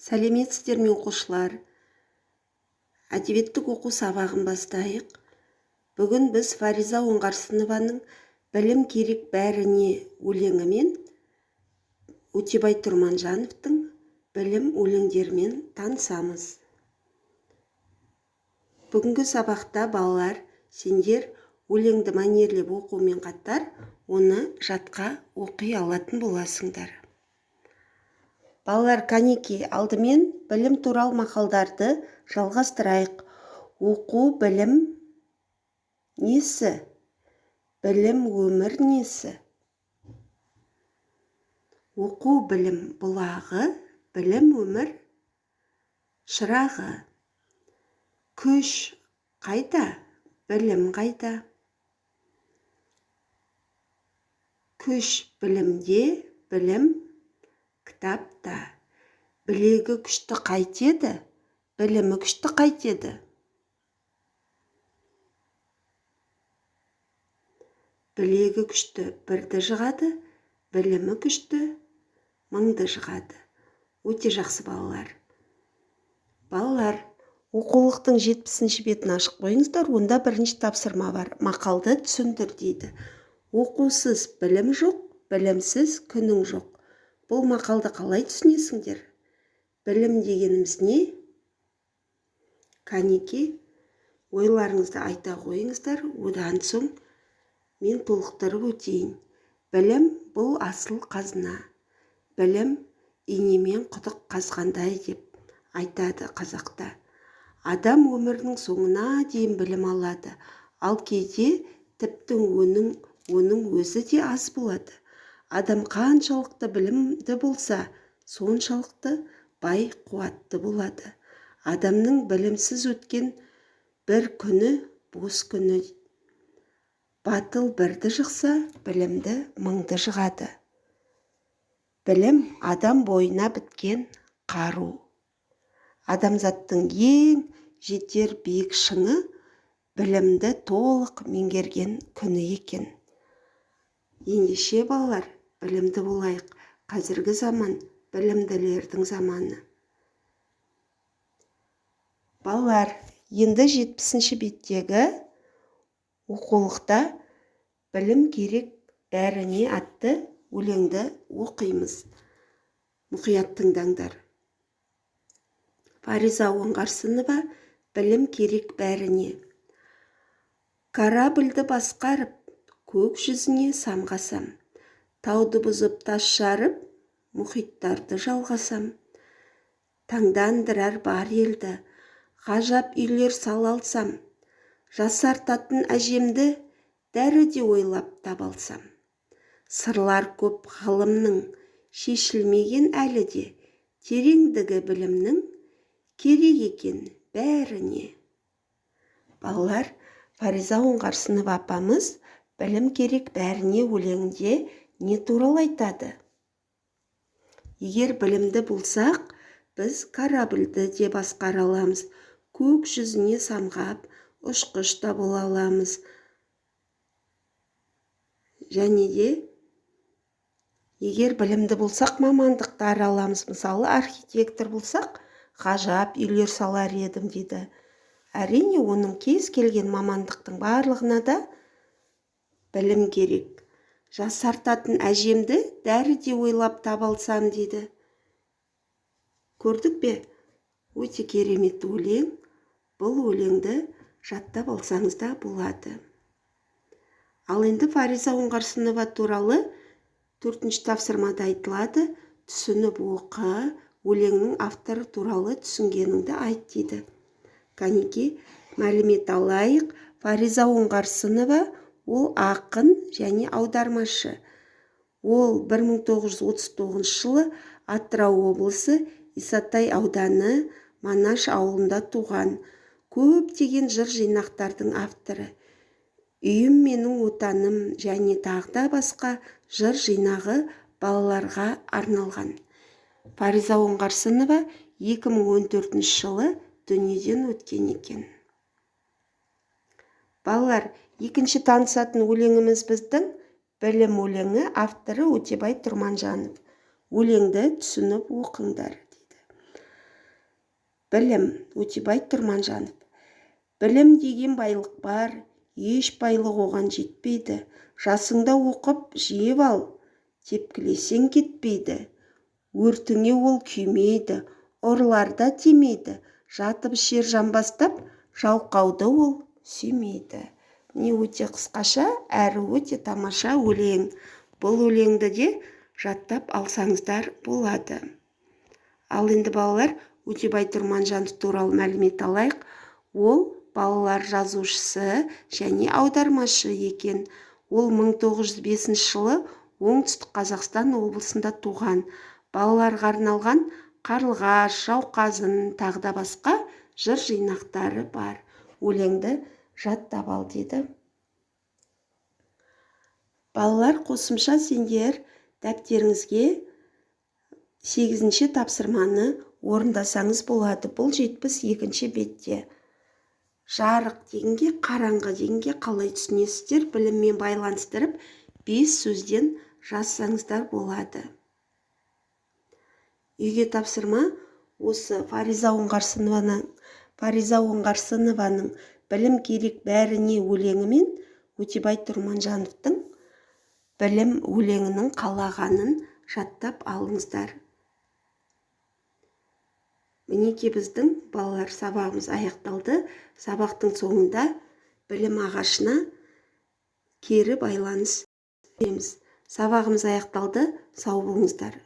Сәлеметсіздер ме оқушылар? Әдебиеттік оқу сабағын бастайық. Бүгін біз Фариза Оңғарсынованың «Білім керек бәріне» өлеңімен Өтебай Тұрманжановтың «Білім» өлеңдерімен танысамыз. Бүгінгі сабақта балалар, сендер өлеңді мәнерлеп оқумен қатар, оны жатқа оқи алатын боласыңдар. Балалар, кәнеки, алдымен білім туралы мақалдарды жалғастырайық. Оқу, білім несі? Білім, өмір несі? Оқу, білім бұлағы, білім, өмір шырағы. Күш қайда? Білім қайда? Күш білімде, білім кітапта. Білегі күшті қайтеді, білімі күшті қайтеді. Білегі күшті бірді жығады, білімі күшті мыңды жығады. Өте жақсы балалар. Балалар, оқулықтың 70-ші бетін ашып қойыңыздар, онда бірінші тапсырма бар. Мақалды түсіндір дейді. Оқусыз білім жоқ, білімсіз күнің жоқ. Бұл мақалды қалай түсінесіңдер? Білім дегеніміз не? Кәнеки, ойларыңызды айта қойыңыздар, одан соң мен толықтырып өтейін. Білім бұл асыл қазына. Білім инемен құдық қазғандай деп айтады қазақта. Адам өмірінің соңына дейін білім алады, ал кейде тіпті оның өзі де аз болады. Адам қаншалықты білімді болса, соншалықты бай қуатты болады. Адамның білімсіз өткен бір күні бос күні. Батыл бірді жықса, білімді мыңды жығады. Білім адам бойына біткен қару. Адамзаттың ең жетер биік шыңы білімді толық меңгерген күні екен. Ендеше балалар, білімді болайық. Қазіргі заман білімділердің заманы. Балалар, енді 70-ші беттегі оқулықта «Білім керек бәріне» атты өлеңді оқимыз. Мұқият тыңдаңдар. Фариза Оңғарсынова «Білім керек бәріне». Корабльді басқарып, көк жүзіне самғасам, тауды бұзып тас жарып, мұхиттарды жалғасам, таңдандырар бар елді, ғажап үйлер сала алсам, жасартатын әжемді дәрі де ойлап таба алсам. Сырлар көп ғылымның, шешілмеген әлі де, тереңдігі білімнің керек екен бәріне. Балалар, Фариза Оңғарсынова апамыз «Білім керек бәріне» өлеңінде не туралы айтады? Егер білімді болсақ, біз корабльді де басқара аламыз, көк жүзіне самғап, ұшқыш та бола аламыз. Және де, егер білімді болсақ, мамандықтар аламыз. Мысалы, архитектор болсақ, ғажап үйлер салар едім дейді. Әрине, оның кез келген мамандықтың барлығына да білім керек. Жасартатын әжемді дәрі де ойлап таба алсам дейді. Көрдік пе? Өте керемет өлең. Бұл өлеңді жаттап алсаңыз да болады. Ал енді Фариза Оңғарсынова туралы 4-ші тапсырмада айтылады. Түсініп оқы, өлеңнің авторы туралы түсінгеніңді айт дейді. Кәнеки, мәлімет алайық. Фариза Оңғарсынова ол ақын және аудармашы. Ол 1939 жылы Атырау облысы Исатай ауданы Манаш ауылында туған. Көптеген жыр жинақтардың авторы. Үйім менің отаным және тағда басқа жыр жинағы балаларға арналған. Фариза Оңғарсынова 2014 жылы дүниеден өткен екен. Балалар, екінші танысатын өлеңіміз біздің «Білім» өлеңі, авторы Өтебай Тұрманжанов. Өлеңді түсініп оқыңдар дейді. Білім, Өтебай Тұрманжанов. Білім деген байлық бар, еш байлық оған жетпейді. Жасыңда оқып жиып ал, тепкілесең кетпейді. Өртіңе ол күймейді, ұрыларда тимейді. Жатып ішер жамбастап, жалқауды ол сүймейді. Не өте қысқаша, әрі өте тамаша өлең. Бұл өлеңді де жаттап алсаңыздар болады. Ал енді балалар, Өтебай Тұрманжанов туралы мәлімет алайық. Ол балалар жазушысы және аудармашы екен. Ол 1905 жылы оңтүстік Қазақстан облысында туған. Балаларға арналған Қарлығаш, Жауқазын, тағы да басқа жыр жинақтары бар. Өлеңді жаттап ал деді. Балалар, қосымша сендер дәптеріңізге 8-ші тапсырманы орындасаңыз болады. Бұл 72-ші бетте. Жарық дегенге, қараңғы дегенге қалай түсінесіздер? Біліммен байланыстырып 5 сөзден жазсаңыздар болады. Үйге тапсырма осы Фариза Оңғарсынованың «Білім керек бәріне» өлеңі мен Өтебай Тұрманжановтың «Білім» өлеңінің қалағанын жаттап алыңыздар. Мінеки біздің балалар сабағымыз аяқталды. Сабақтың соңында білім ағашына кері байланыс береміз. Сабағымыз аяқталды. Сау болыңыздар.